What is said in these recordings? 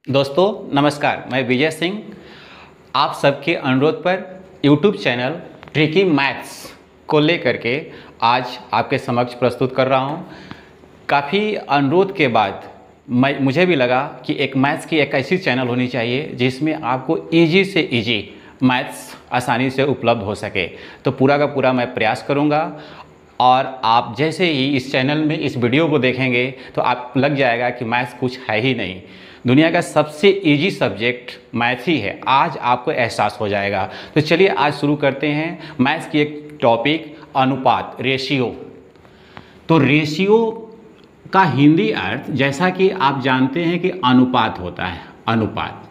दोस्तों नमस्कार, मैं विजय सिंह आप सबके अनुरोध पर YouTube चैनल ट्रिकी मैथ्स को लेकर के आज आपके समक्ष प्रस्तुत कर रहा हूँ। काफ़ी अनुरोध के बाद मुझे भी लगा कि एक मैथ्स की एक ऐसी चैनल होनी चाहिए जिसमें आपको इजी से इजी मैथ्स आसानी से उपलब्ध हो सके। तो पूरा का पूरा मैं प्रयास करूँगा और आप जैसे ही इस चैनल में इस वीडियो को देखेंगे तो आप लग जाएगा कि मैथ्स कुछ है ही नहीं, दुनिया का सबसे इजी सब्जेक्ट मैथ ही है। आज आपको एहसास हो जाएगा। तो चलिए आज शुरू करते हैं मैथ्स की एक टॉपिक, अनुपात, रेशियो। तो रेशियो का हिंदी अर्थ जैसा कि आप जानते हैं कि अनुपात होता है, अनुपात।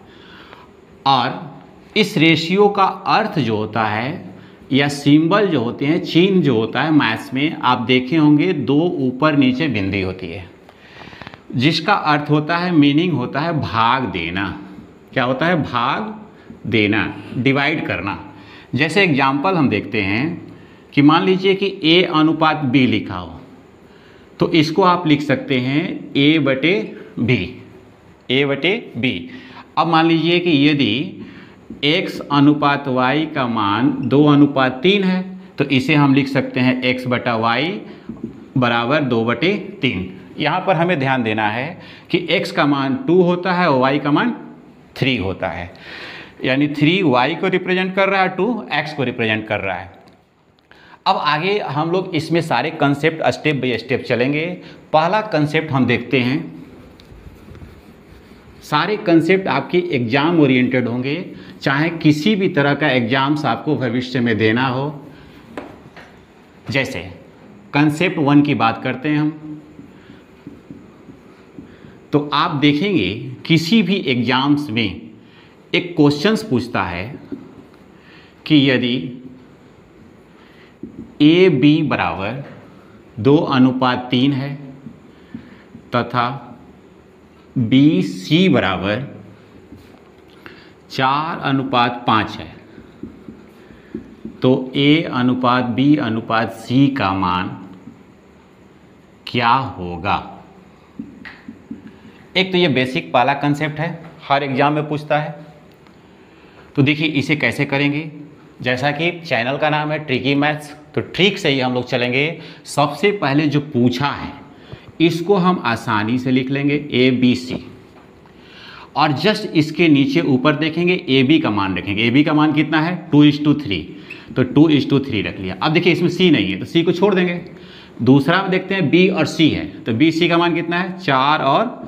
और इस रेशियो का अर्थ जो होता है या सिंबल जो होते हैं, चिन्ह जो होता है मैथ्स में आप देखे होंगे, दो ऊपर नीचे बिंदी होती है जिसका अर्थ होता है, मीनिंग होता है भाग देना। क्या होता है? भाग देना, डिवाइड करना। जैसे एग्जाम्पल हम देखते हैं कि मान लीजिए कि A अनुपात B लिखा हो तो इसको आप लिख सकते हैं A/B, A/B। अब मान लीजिए कि यदि x अनुपात y का मान 2:3 है तो इसे हम लिख सकते हैं x/y बराबर 2/3। यहाँ पर हमें ध्यान देना है कि x का मान 2 होता है और y का मान 3 होता है, यानी 3 y को रिप्रेजेंट कर रहा है, 2 x को रिप्रेजेंट कर रहा है। अब आगे हम लोग इसमें सारे कंसेप्ट स्टेप बाय स्टेप चलेंगे। पहला कंसेप्ट हम देखते हैं, सारे कंसेप्ट आपके एग्जाम ओरिएंटेड होंगे, चाहे किसी भी तरह का एग्जाम्स आपको भविष्य में देना हो। जैसे कंसेप्ट 1 की बात करते हैं हम, तो आप देखेंगे किसी भी एग्जाम्स में एक क्वेश्चंस पूछता है कि यदि AB बराबर 2:3 है तथा BC बराबर 4:5 है तो A/B/C का मान क्या होगा? एक तो ये बेसिक पहला कंसेप्ट है, हर एग्जाम में पूछता है। तो देखिए इसे कैसे करेंगे। जैसा कि चैनल का नाम है ट्रिकी मैथ्स, तो ट्रिक से ही हम लोग चलेंगे। सबसे पहले जो पूछा है इसको हम आसानी से लिख लेंगे ABC, और जस्ट इसके नीचे ऊपर देखेंगे AB का मान रखेंगे। AB का मान कितना है? 2:3, तो 2:3 रख लिया। अब देखिए इसमें C नहीं है तो C को छोड़ देंगे। दूसरा में देखते हैं B और C है, तो BC का मान कितना है? 4 और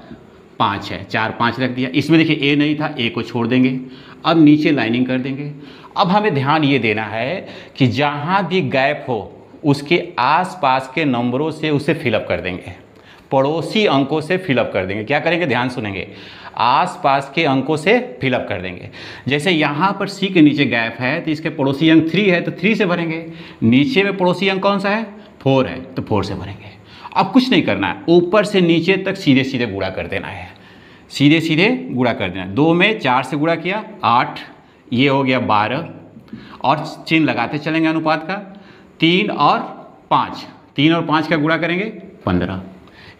5 है, 4 5 रख दिया। इसमें देखिए A नहीं था, A को छोड़ देंगे। अब नीचे लाइनिंग कर देंगे। अब हमें ध्यान ये देना है कि जहाँ भी गैप हो उसके आसपास के नंबरों से उसे फिलअप कर देंगे, पड़ोसी अंकों से फिलअप कर देंगे। क्या करेंगे? ध्यान सुनेंगे, आसपास के अंकों से फिलअप कर देंगे। जैसे यहाँ पर C के नीचे गैप है तो इसके पड़ोसी अंक 3 है तो 3 से भरेंगे। नीचे में पड़ोसी अंक कौन सा है? 4 है तो 4 से भरेंगे। अब कुछ नहीं करना है, ऊपर से नीचे तक सीधे सीधे गुणा कर देना है, सीधे सीधे गुणा कर देना। 2 में 4 से गुणा किया 8, ये हो गया 12, और चिन्ह लगाते चलेंगे अनुपात का। 3 और 5, 3 और 5 का गुणा करेंगे 15।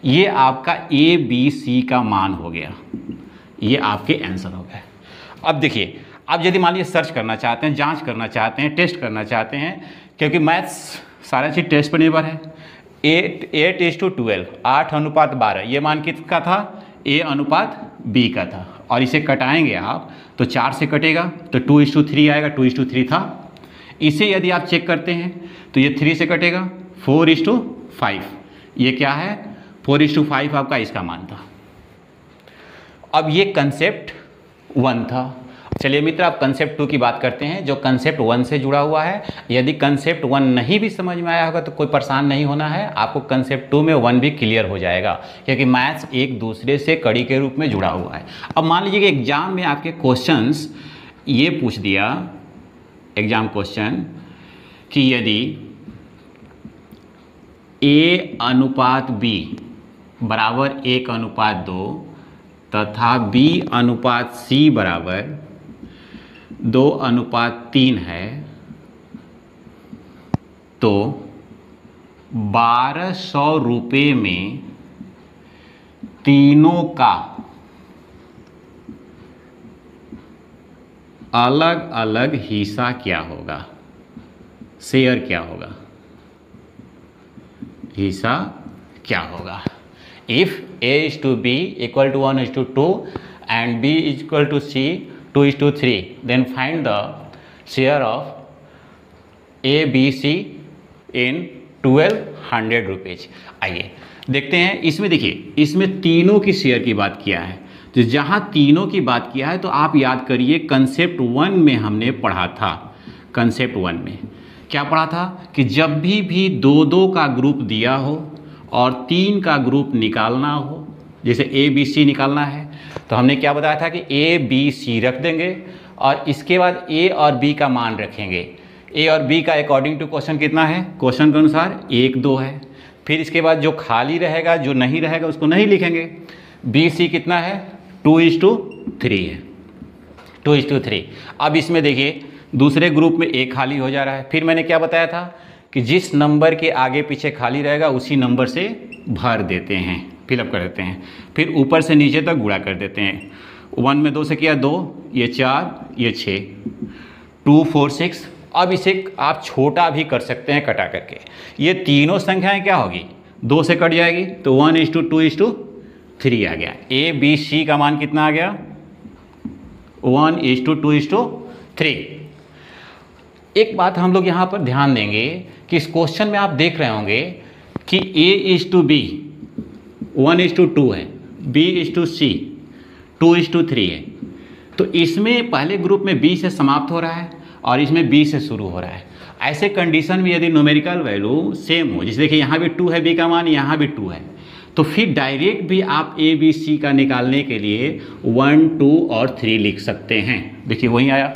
ये आपका ABC का मान हो गया, ये आपके आंसर हो गए। अब देखिए, अब यदि मान लीजिए सर्च करना चाहते हैं, जांच करना चाहते हैं, टेस्ट करना चाहते हैं, क्योंकि मैथ्स सारा चीज़ टेस्ट पर निर्भर है। 8:12, 8:12, ये मान किसका था? A/B का था। और इसे कटाएंगे आप तो 4 से कटेगा तो 2:3 आएगा, 2:3 था। इसे यदि आप चेक करते हैं तो ये 3 से कटेगा, 4:5। ये क्या है? 4:5 आपका इसका मान था। अब ये कंसेप्ट 1 था। चलिए मित्र, अब कंसेप्ट 2 की बात करते हैं जो कंसेप्ट 1 से जुड़ा हुआ है। यदि कंसेप्ट 1 नहीं भी समझ में आया होगा तो कोई परेशान नहीं होना है, आपको कंसेप्ट 2 में 1 भी क्लियर हो जाएगा, क्योंकि मैथ्स एक दूसरे से कड़ी के रूप में जुड़ा हुआ है। अब मान लीजिए कि एग्जाम में आपके क्वेश्चंस ये पूछ दिया, एग्जाम क्वेश्चन, कि यदि A/B बराबर 1:2 तथा B/C बराबर 2:3 है तो 1200 रुपये में तीनों का अलग अलग हिस्सा क्या होगा, शेयर क्या होगा, हिस्सा क्या होगा। If A is to B equal to 1 is to 2 and B is equal to C 2 is to 3, then find the share of A B C in 1200 rupees. आइए देखते हैं। इसमें देखिए, इसमें तीनों की शेयर की बात किया है, तो जहाँ तीनों की बात किया है तो आप याद करिए कंसेप्ट 1 में हमने पढ़ा था। कंसेप्ट 1 में क्या पढ़ा था कि जब भी दो दो का ग्रुप दिया हो और 3 का ग्रुप निकालना हो, जैसे ए बी सी निकालना है, तो हमने क्या बताया था कि ए बी सी रख देंगे और इसके बाद ए और बी का मान रखेंगे। ए और बी का अकॉर्डिंग टू क्वेश्चन कितना है, क्वेश्चन के अनुसार 1 2 है। फिर इसके बाद जो खाली रहेगा, जो नहीं रहेगा उसको नहीं लिखेंगे। बी सी कितना है, 2:3 है, 2:3। अब इसमें देखिए दूसरे ग्रुप में ए खाली हो जा रहा है। फिर मैंने क्या बताया था कि जिस नंबर के आगे पीछे खाली रहेगा उसी नंबर से भर देते हैं, फिलअप कर देते हैं। फिर ऊपर से नीचे तक गुणा कर देते हैं। 1 में 2 से किया 2, ये 4, ये 6, 2 4 6। अब इसे आप छोटा भी कर सकते हैं कटा करके। ये तीनों संख्याएं क्या होगी, 2 से कट जाएगी तो 1:2:3 आ गया। ए बी सी का मान कितना आ गया, 1:2:3। एक बात हम लोग यहाँ पर ध्यान देंगे कि इस क्वेश्चन में आप देख रहे होंगे कि A:B 1:2 है, B:C 2:3 है। तो इसमें पहले ग्रुप में B से समाप्त हो रहा है और इसमें B से शुरू हो रहा है। ऐसे कंडीशन में यदि न्यूमेरिकल वैल्यू सेम हो, जैसे देखिए यहाँ भी 2 है B का मान, यहाँ भी 2 है, तो फिर डायरेक्ट भी आप A B C का निकालने के लिए 1 2 और 3 लिख सकते हैं। देखिए वहीं आया।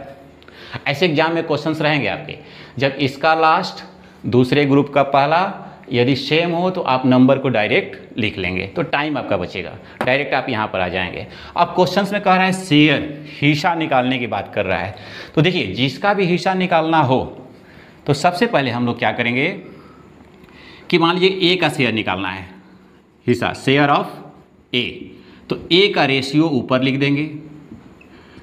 ऐसे एग्जाम में क्वेश्चंस रहेंगे आपके, जब इसका लास्ट दूसरे ग्रुप का पहला यदि सेम हो तो आप नंबर को डायरेक्ट लिख लेंगे, तो टाइम आपका बचेगा, डायरेक्ट आप यहाँ पर आ जाएंगे। अब क्वेश्चंस में कह रहा है शेयर, हिस्सा निकालने की बात कर रहा है। तो देखिए जिसका भी हिस्सा निकालना हो तो सबसे पहले हम लोग क्या करेंगे कि मान लीजिए A का शेयर निकालना है, हिस्सा शेयर ऑफ A, तो A का रेशियो ऊपर लिख देंगे,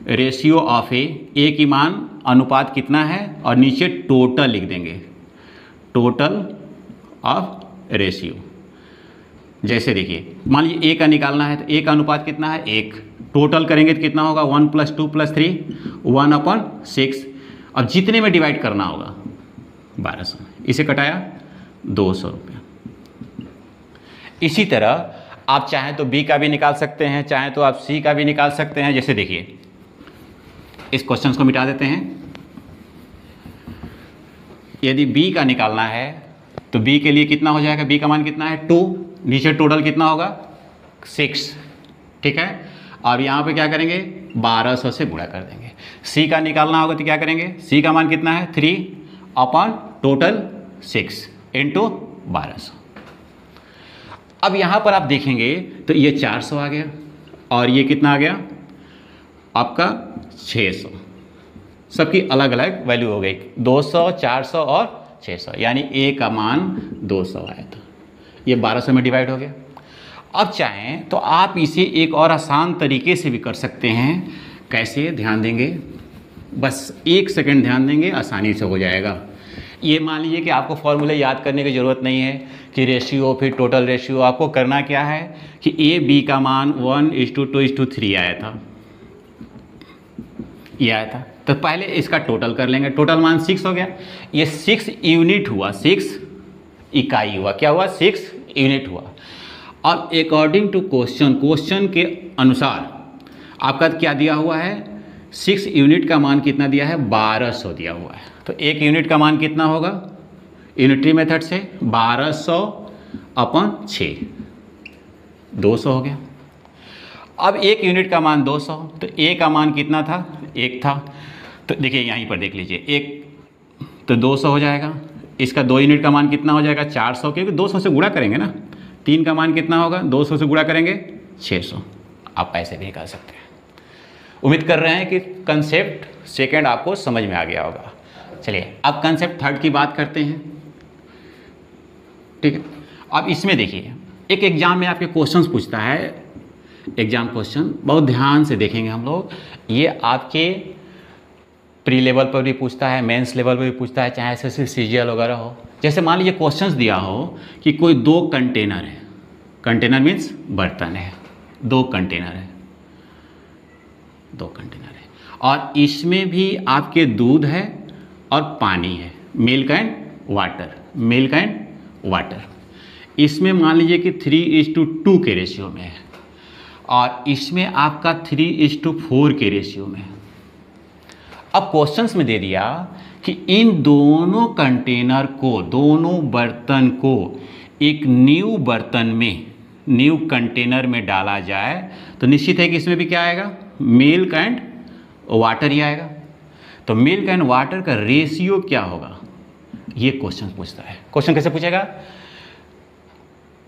रेशियो ऑफ ए की मान अनुपात कितना है, और नीचे टोटल लिख देंगे, टोटल ऑफ रेशियो। जैसे देखिए मान लीजिए ए का निकालना है तो ए का अनुपात कितना है, 1, टोटल करेंगे तो कितना होगा 1 + 2 + 3 1/6। अब जितने में डिवाइड करना होगा 1200, इसे कटाया 200 रुपये। इसी तरह आप चाहें तो बी का भी निकाल सकते हैं, चाहें तो आप सी का भी निकाल सकते हैं। जैसे देखिए इस क्वेश्चन को मिटा देते हैं। यदि बी का निकालना है तो बी के लिए कितना हो जाएगा, बी का मान कितना है 2, नीचे टोटल कितना होगा 6, ठीक है। अब यहाँ पे क्या करेंगे 1200 से गुणा कर देंगे। सी का निकालना होगा तो क्या करेंगे, सी का मान कितना है 3 अपॉन टोटल 6 इंटू 1200। अब यहाँ पर आप देखेंगे तो ये 400 आ गया और ये कितना आ गया आपका 600। सबकी अलग अलग वैल्यू हो गई, 200 400 और 600, यानी ए का मान 200 आया था। ये 1200 में डिवाइड हो गया। अब चाहें तो आप इसे एक और आसान तरीके से भी कर सकते हैं। कैसे, ध्यान देंगे, बस 1 सेकंड ध्यान देंगे, आसानी से हो जाएगा। ये मान लीजिए कि आपको फॉर्मूले याद करने की ज़रूरत नहीं है कि रेशियो फिर टोटल रेशियो। आपको करना क्या है कि ए बी का मान 1:2:3 आया था, ये आया था, तो पहले इसका टोटल कर लेंगे। टोटल मान 6 हो गया, ये 6 यूनिट हुआ, 6 इकाई हुआ। क्या हुआ, 6 यूनिट हुआ। अब अकॉर्डिंग टू क्वेश्चन के अनुसार आपका क्या दिया हुआ है, 6 यूनिट का मान कितना दिया है, 1200 दिया हुआ है। तो 1 यूनिट का मान कितना होगा यूनिटरी मेथड से, 1200/6, 200 हो गया। अब 1 यूनिट का मान 200, तो ए का मान कितना था, 1 था। तो देखिए यहीं पर देख लीजिए, 1 तो 200 हो जाएगा। इसका 2 यूनिट का मान कितना हो जाएगा, 400, क्योंकि 200 से गुणा करेंगे ना। 3 का मान कितना होगा, 200 से गुणा करेंगे 600। आप पैसे भी निकाल सकते हैं। उम्मीद कर रहे हैं कि कंसेप्ट सेकंड आपको समझ में आ गया होगा। चलिए अब कंसेप्ट थर्ड की बात करते हैं, ठीक है। अब इसमें देखिए एक एग्जाम में आपके क्वेश्चंस पूछता है, एग्जाम क्वेश्चन बहुत ध्यान से देखेंगे हम लोग। ये आपके प्री लेवल पर भी पूछता है, मेंस लेवल पर भी पूछता है, चाहे ऐसे सीजीएल वगैरह हो। जैसे मान लीजिए क्वेश्चंस दिया हो कि कोई 2 कंटेनर है, कंटेनर मीन्स बर्तन है, 2 कंटेनर है, 2 कंटेनर है, और इसमें भी आपके दूध है और पानी है, milk and water, milk and water. इसमें मान लीजिए कि 3:2 के रेशियो में है, और इसमें आपका 3:4 के रेशियो में है। अब क्वेश्चंस में दे दिया कि इन दोनों कंटेनर को, दोनों बर्तन को एक न्यू बर्तन में, न्यू कंटेनर में डाला जाए, तो निश्चित है कि इसमें भी क्या आएगा, मिल्क एंड वाटर ही आएगा। तो मिल्क एंड वाटर का रेशियो क्या होगा, ये क्वेश्चन पूछता है। क्वेश्चन कैसे पूछेगा,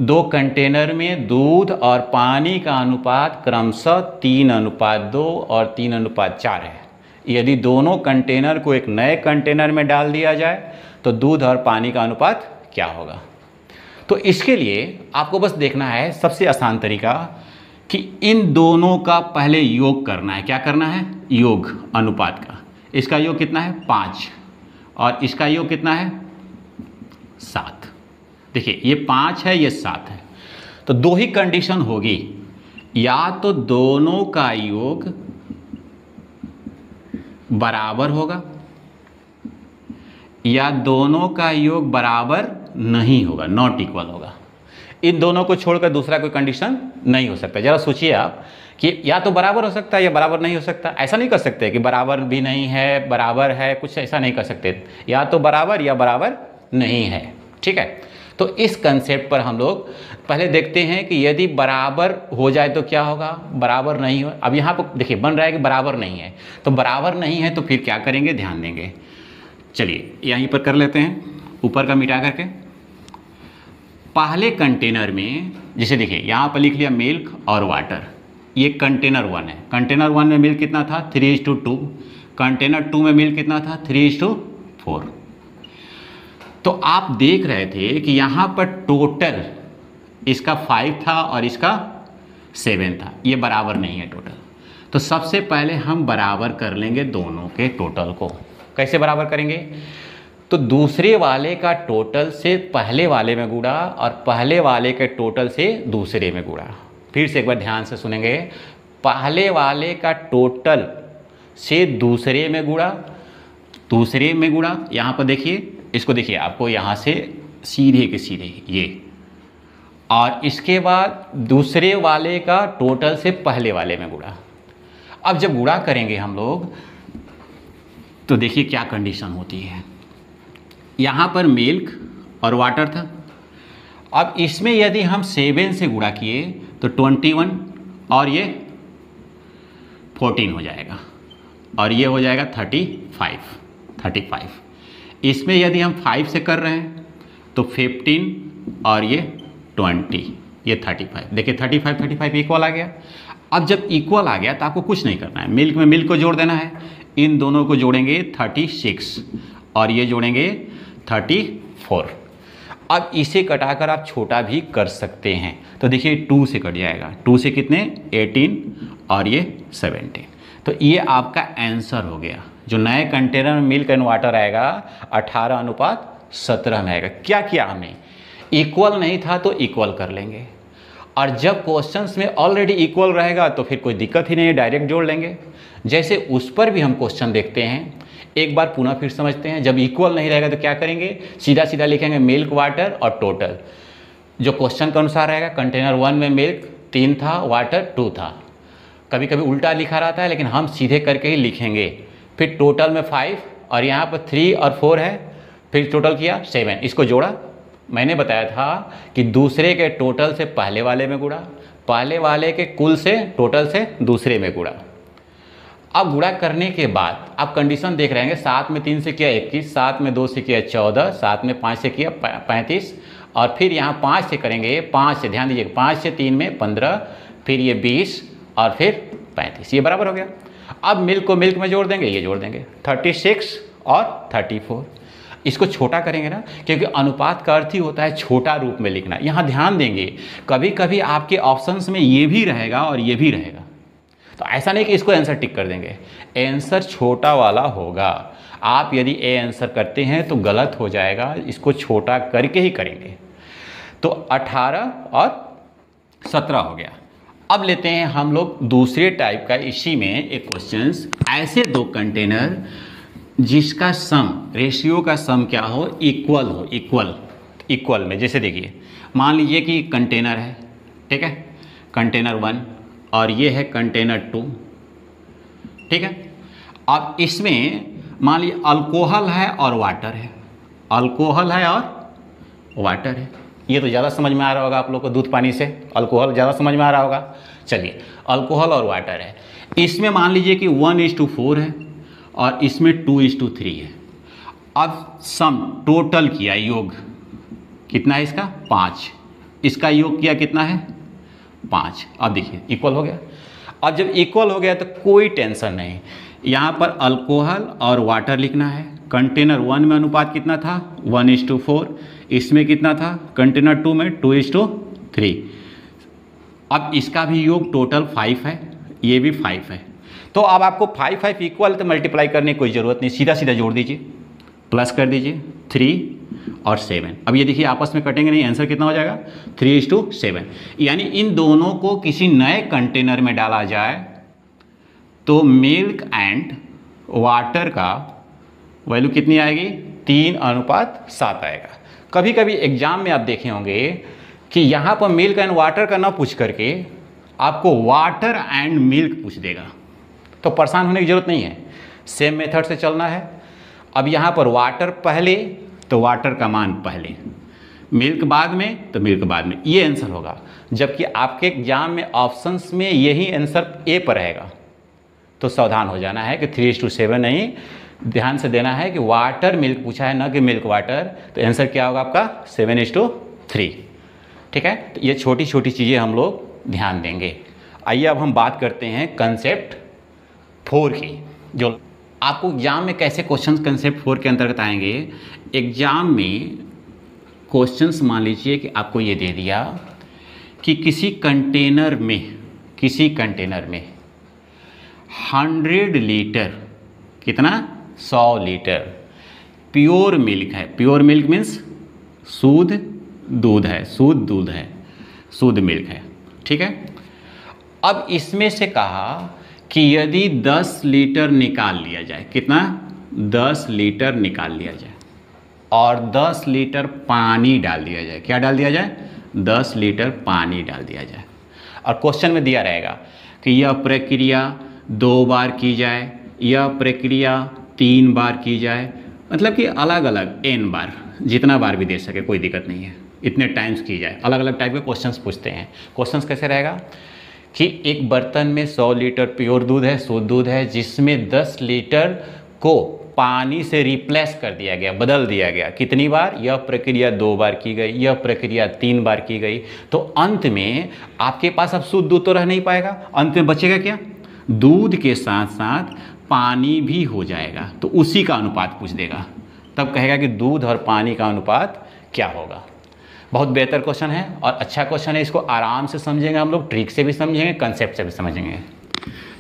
2 कंटेनर में दूध और पानी का अनुपात क्रमशः 3:2 और 3:4 है। यदि दोनों कंटेनर को एक नए कंटेनर में डाल दिया जाए तो दूध और पानी का अनुपात क्या होगा। तो इसके लिए आपको बस देखना है, सबसे आसान तरीका कि इन दोनों का पहले योग करना है। क्या करना है, योग अनुपात का। इसका योग कितना है, 5, और इसका योग कितना है, 7। देखिए ये 5 है, ये 7 है, तो 2 ही कंडीशन होगी, या तो दोनों का योग बराबर होगा या दोनों का योग बराबर नहीं होगा, नॉट इक्वल होगा। इन दोनों को छोड़कर दूसरा कोई कंडीशन नहीं हो सकता। जरा सोचिए आप कि या तो बराबर हो सकता है या बराबर नहीं हो सकता। ऐसा नहीं कर सकते कि बराबर भी नहीं है, बराबर है, कुछ ऐसा नहीं कर सकते। या तो बराबर या बराबर नहीं है, ठीक है। तो इस कंसेप्ट पर हम लोग पहले देखते हैं कि यदि बराबर हो जाए तो क्या होगा, बराबर नहीं हो। अब यहाँ पर देखिए बन रहा है कि बराबर नहीं है, तो बराबर नहीं है तो फिर क्या करेंगे, ध्यान देंगे। चलिए यहीं पर कर लेते हैं, ऊपर का मिटा करके। पहले कंटेनर में जैसे देखिए यहाँ पर लिख लिया मिल्क और वाटर, ये कंटेनर 1 है। कंटेनर 1 में मिल्क कितना था, 3:2। कंटेनर 2 में मिल्क कितना था, 3:4। तो आप देख रहे थे कि यहाँ पर टोटल इसका 5 था और इसका 7 था, ये बराबर नहीं है टोटल। तो सबसे पहले हम बराबर कर लेंगे दोनों के टोटल को। कैसे बराबर करेंगे, तो दूसरे वाले का टोटल से पहले वाले में गुणा और पहले वाले के टोटल से दूसरे में गुणा। फिर से एक बार ध्यान से सुनेंगे, पहले वाले का टोटल से दूसरे में गुणा, दूसरे में गुणा। यहाँ पर देखिए, इसको देखिए, आपको यहाँ से सीधे के सीधे ये, और इसके बाद दूसरे वाले का टोटल से पहले वाले में गुणा। अब जब गुणा करेंगे हम लोग तो देखिए क्या कंडीशन होती है। यहाँ पर मिल्क और वाटर था, अब इसमें यदि हम 7 से गुणा किए तो 21 और ये 14 हो जाएगा, और ये हो जाएगा 35। इसमें यदि हम 5 से कर रहे हैं तो 15 और ये 20, ये 35। देखिए 35 इक्वल आ गया। अब जब इक्वल आ गया तो आपको कुछ नहीं करना है, मिल्क में मिल्क को जोड़ देना है। इन दोनों को जोड़ेंगे 36 और ये जोड़ेंगे 34। अब इसे कटाकर आप छोटा भी कर सकते हैं, तो देखिए 2 से कट जाएगा, 2 से कितने, 18 और ये 17। तो ये आपका आंसर हो गया। जो नए कंटेनर में मिल्क एंड वाटर आएगा 18:17 में आएगा। क्या किया हमने, इक्वल नहीं था तो इक्वल कर लेंगे, और जब क्वेश्चंस में ऑलरेडी इक्वल रहेगा तो फिर कोई दिक्कत ही नहीं है, डायरेक्ट जोड़ लेंगे। जैसे उस पर भी हम क्वेश्चन देखते हैं, एक बार पुनः फिर समझते हैं। जब इक्वल नहीं रहेगा तो क्या करेंगे, सीधा सीधा लिखेंगे मिल्क वाटर और टोटल जो क्वेश्चन के अनुसार रहेगा। कंटेनर 1 में मिल्क 3 था, वाटर 2 था। कभी कभी उल्टा लिखा रहता है, लेकिन हम सीधे करके ही लिखेंगे। फिर टोटल में 5 और यहाँ पर 3 और 4 है, फिर टोटल किया 7, इसको जोड़ा। मैंने बताया था कि दूसरे के टोटल से पहले वाले में गुणा, पहले वाले के कुल से टोटल से दूसरे में गुणा। अब गुणा करने के बाद आप कंडीशन देख रहे हैं, 7 में 3 से किया 21, 7 में 2 से किया 14, 7 में 5 से किया 35, और फिर यहाँ 5 से करेंगे, 5 से ध्यान दीजिए, 5 से 3 में 15, फिर ये 20 और फिर 35, ये बराबर हो गया। अब मिल्क को मिल्क में जोड़ देंगे, ये जोड़ देंगे 36 और 34। इसको छोटा करेंगे ना, क्योंकि अनुपात का अर्थ ही होता है छोटा रूप में लिखना। यहाँ ध्यान देंगे, कभी कभी आपके ऑप्शंस में ये भी रहेगा और ये भी रहेगा, तो ऐसा नहीं कि इसको आंसर टिक कर देंगे, आंसर छोटा वाला होगा। आप यदि ए आंसर करते हैं तो गलत हो जाएगा, इसको छोटा करके ही करेंगे। तो 18 और 17 हो गया। अब लेते हैं हम लोग दूसरे टाइप का, इसी में एक क्वेश्चंस, ऐसे दो कंटेनर जिसका सम, रेशियो का सम क्या हो, इक्वल हो, इक्वल में। जैसे देखिए, मान लीजिए कि कंटेनर है, ठीक है, कंटेनर 1 और ये है कंटेनर 2, ठीक है। अब इसमें मान लीजिए अल्कोहल है और वाटर है, अल्कोहल है और वाटर है। ये तो ज़्यादा समझ में आ रहा होगा आप लोग को, दूध पानी से अल्कोहल ज़्यादा समझ में आ रहा होगा। चलिए, अल्कोहल और वाटर है, इसमें मान लीजिए कि 1:4 है और इसमें 2:3 है। अब सम टोटल किया, योग कितना है इसका, 5, इसका योग किया कितना है, 5। अब देखिए इक्वल हो गया। अब जब इक्वल हो गया तो कोई टेंशन नहीं, यहाँ पर अल्कोहल और वाटर लिखना है। कंटेनर 1 में अनुपात कितना था, 1:4, इसमें कितना था, कंटेनर 2 में 2:3। अब इसका भी योग टोटल 5 है, ये भी 5 है। तो अब आपको 5 इक्वल तो मल्टीप्लाई करने की कोई ज़रूरत नहीं, सीधा सीधा जोड़ दीजिए, प्लस कर दीजिए 3 और 7। अब ये देखिए आपस में कटेंगे नहीं, आंसर कितना हो जाएगा, 3:7। यानी इन दोनों को किसी नए कंटेनर में डाला जाए तो मिल्क एंड वाटर का वैल्यू कितनी आएगी, 3:7 आएगा। कभी कभी एग्जाम में आप देखे होंगे कि यहाँ पर मिल्क एंड वाटर का ना पूछ करके आपको वाटर एंड मिल्क पूछ देगा, तो परेशान होने की ज़रूरत नहीं है, सेम मेथड से चलना है। अब यहाँ पर वाटर पहले तो वाटर का मान पहले, मिल्क बाद में तो मिल्क बाद में, ये आंसर होगा। जबकि आपके एग्जाम में ऑप्शंस में यही आंसर ए पर रहेगा, तो सावधान हो जाना है कि 3:7 नहीं, ध्यान से देना है कि वाटर मिल्क पूछा है ना कि मिल्क वाटर, तो आंसर क्या होगा आपका 7:3, ठीक है। तो ये छोटी छोटी चीज़ें हम लोग ध्यान देंगे। आइए अब हम बात करते हैं कंसेप्ट 4 की, जो आपको एग्जाम में कैसे क्वेश्चंस कंसेप्ट 4 के अंतर्गत आएंगे। एग्जाम में क्वेश्चंस मान लीजिए कि आपको ये दे दिया कि किसी कंटेनर में 100 लीटर, कितना, 100 लीटर प्योर मिल्क है। प्योर मिल्क मीन्स शुद्ध दूध है, शुद्ध मिल्क है, ठीक है। अब इसमें से कहा कि यदि 10 लीटर निकाल लिया जाए, कितना, 10 लीटर निकाल लिया जाए और 10 लीटर पानी डाल दिया जाए, क्या डाल दिया जाए, 10 लीटर पानी डाल दिया जाए। और क्वेश्चन में दिया रहेगा कि यह प्रक्रिया 2 बार की जाए, यह प्रक्रिया 3 बार की जाए, मतलब कि अलग अलग n बार, जितना बार भी दे सके कोई दिक्कत नहीं है, इतने टाइम्स की जाए। अलग अलग टाइप के क्वेश्चंस पूछते हैं। क्वेश्चंस कैसे रहेगा कि एक बर्तन में 100 लीटर प्योर दूध है, शुद्ध दूध है, जिसमें 10 लीटर को पानी से रिप्लेस कर दिया गया, बदल दिया गया। कितनी बार, यह प्रक्रिया 2 बार की गई, यह प्रक्रिया 3 बार की गई। तो अंत में आपके पास अब शुद्ध दूध तो रह नहीं पाएगा, अंत में बचेगा क्या, दूध के साथ साथ पानी भी हो जाएगा, तो उसी का अनुपात पूछ देगा। तब कहेगा कि दूध और पानी का अनुपात क्या होगा। बहुत बेहतर क्वेश्चन है और अच्छा क्वेश्चन है, इसको आराम से समझेंगे हम लोग, ट्रिक से भी समझेंगे, कंसेप्ट से भी समझेंगे।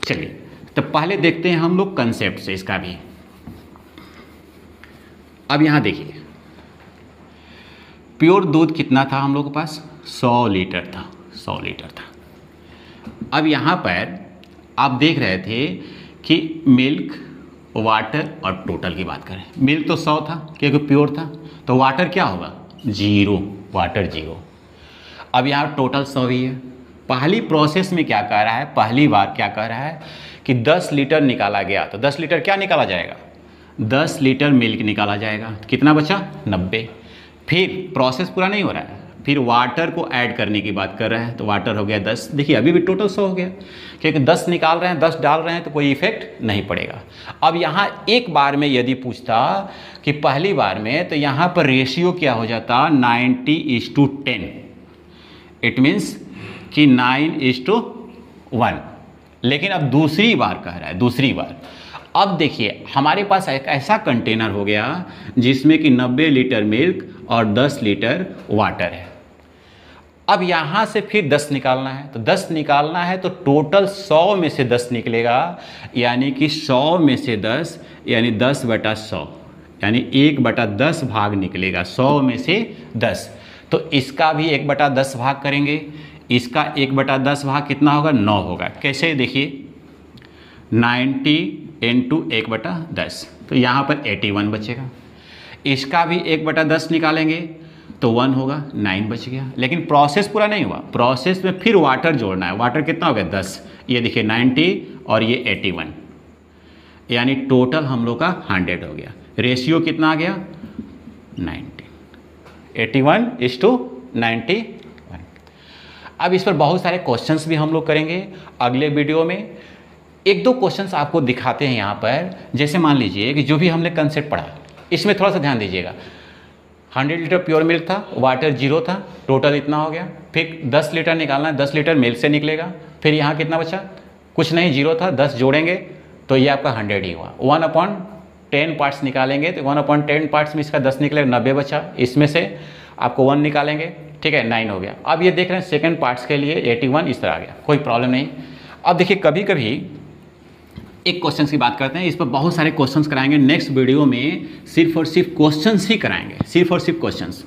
चलिए तो पहले देखते हैं हम लोग कंसेप्ट से इसका भी। अब यहाँ देखिए, प्योर दूध कितना था हम लोग के पास, 100 लीटर था, 100 लीटर था। अब यहाँ पर आप देख रहे थे कि मिल्क, वाटर और टोटल की बात करें, मिल्क तो 100 था क्योंकि प्योर था, तो वाटर क्या होगा, 0, वाटर 0। अब यहाँ टोटल 100 ही है। पहली प्रोसेस में क्या कह रहा है, पहली बार क्या कह रहा है कि 10 लीटर निकाला गया, तो 10 लीटर क्या निकाला जाएगा, 10 लीटर मिल्क निकाला जाएगा, कितना बचा, 90। फिर प्रोसेस पूरा नहीं हो रहा है, फिर वाटर को ऐड करने की बात कर रहे हैं, तो वाटर हो गया 10। देखिए अभी भी टोटल 100 हो गया, क्योंकि 10 निकाल रहे हैं, 10 डाल रहे हैं, तो कोई इफेक्ट नहीं पड़ेगा। अब यहाँ एक बार में यदि पूछता कि पहली बार में, तो यहाँ पर रेशियो क्या हो जाता, 90:10। इट मीन्स कि 9:1। लेकिन अब दूसरी बार कह रहा है, दूसरी बार। अब देखिए हमारे पास एक ऐसा कंटेनर हो गया जिसमें कि 90 लीटर मिल्क और 10 लीटर वाटर है। अब यहाँ से फिर 10 निकालना है, तो 10 निकालना है तो टोटल 100 में से 10 निकलेगा, यानी कि 100 में से 10 यानी 10/100, यानी 1/10 भाग निकलेगा 100 में से 10। तो इसका भी 1/10 भाग करेंगे, इसका 1/10 भाग कितना होगा, 9 होगा। कैसे, देखिए 90 × 1/10, तो यहाँ पर 81 बचेगा। इसका भी 1/10 निकालेंगे तो 1 होगा, 9 बच गया। लेकिन प्रोसेस पूरा नहीं हुआ, प्रोसेस में फिर वाटर जोड़ना है। वाटर कितना हो गया, 10, ये देखिए 90 और ये 81, यानी टोटल हम लोग का 100 हो गया। रेशियो कितना आ गया, 90, 81:91। अब इस पर बहुत सारे क्वेश्चंस भी हम लोग करेंगे अगले वीडियो में। एक दो क्वेश्चंस आपको दिखाते हैं यहाँ पर। जैसे मान लीजिए कि जो भी हमने कंसेप्ट पढ़ा, इसमें थोड़ा सा ध्यान दीजिएगा। 100 लीटर प्योर मिल्क था, वाटर 0 था, टोटल इतना हो गया। फिर 10 लीटर निकालना है, 10 लीटर मिल्क से निकलेगा। फिर यहाँ कितना बचा, कुछ नहीं, 0 था, 10 जोड़ेंगे तो ये आपका 100 ही हुआ। 1/10 पार्ट्स निकालेंगे तो 1/10 पार्ट्स में इसका 10 निकलेगा, 90 बचा। इसमें से आपको 1 निकालेंगे, ठीक है, 9 हो गया। अब ये देख रहे हैं सेकंड पार्ट्स के लिए 81 इस तरह आ गया, कोई प्रॉब्लम नहीं। अब देखिए कभी कभी एक क्वेश्चन की बात करते हैं, इस पर बहुत सारे क्वेश्चंस कराएंगे नेक्स्ट वीडियो में। सिर्फ और सिर्फ क्वेश्चंस ही कराएंगे, सिर्फ और सिर्फ क्वेश्चंस।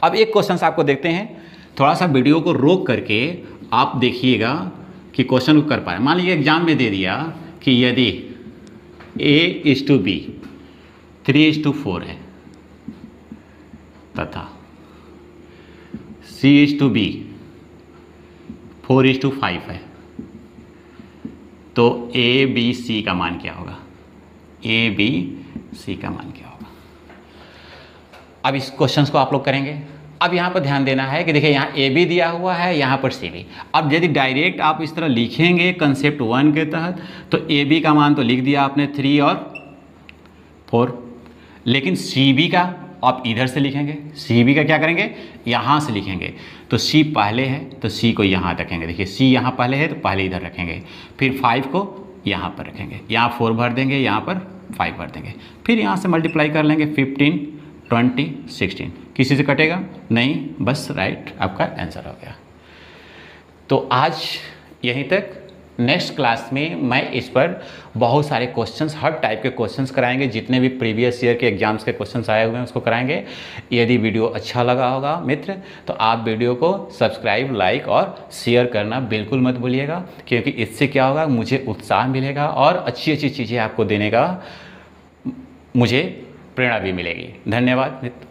अब एक क्वेश्चंस आपको देखते हैं, थोड़ा सा वीडियो को रोक करके आप देखिएगा कि क्वेश्चन को कर पाए। मान लीजिए एग्जाम में दे दिया कि यदि A:B 3:4 है तथा C:B 4:5 है, तो ABC का मान क्या होगा, ABC का मान क्या होगा। अब इस क्वेश्चंस को आप लोग करेंगे। अब यहाँ पर ध्यान देना है कि देखिए यहाँ AB दिया हुआ है, यहाँ पर CB। अब यदि डायरेक्ट आप इस तरह लिखेंगे कंसेप्ट 1 के तहत, तो AB का मान तो लिख दिया आपने 3 और 4, लेकिन CB का आप इधर से लिखेंगे। CB का क्या करेंगे, यहाँ से लिखेंगे। तो C पहले है तो C को यहाँ रखेंगे, देखिए C यहाँ पहले है तो पहले इधर रखेंगे। फिर 5 को यहाँ पर रखेंगे, यहाँ 4 भर देंगे, यहाँ पर 5 भर देंगे। फिर यहाँ से मल्टीप्लाई कर लेंगे, 15, 20, 16। किसी से कटेगा नहीं, बस राइट आपका आंसर हो गया। तो आज यहीं तक। नेक्स्ट क्लास में मैं इस पर बहुत सारे क्वेश्चंस, हर टाइप के क्वेश्चंस कराएंगे। जितने भी प्रीवियस ईयर के एग्जाम्स के क्वेश्चंस आए हुए हैं उसको कराएंगे। यदि वीडियो अच्छा लगा होगा मित्र, तो आप वीडियो को सब्सक्राइब, लाइक और शेयर करना बिल्कुल मत भूलिएगा, क्योंकि इससे क्या होगा, मुझे उत्साह मिलेगा और अच्छी अच्छी चीज़ें आपको देने का मुझे प्रेरणा भी मिलेगी। धन्यवाद मित्र।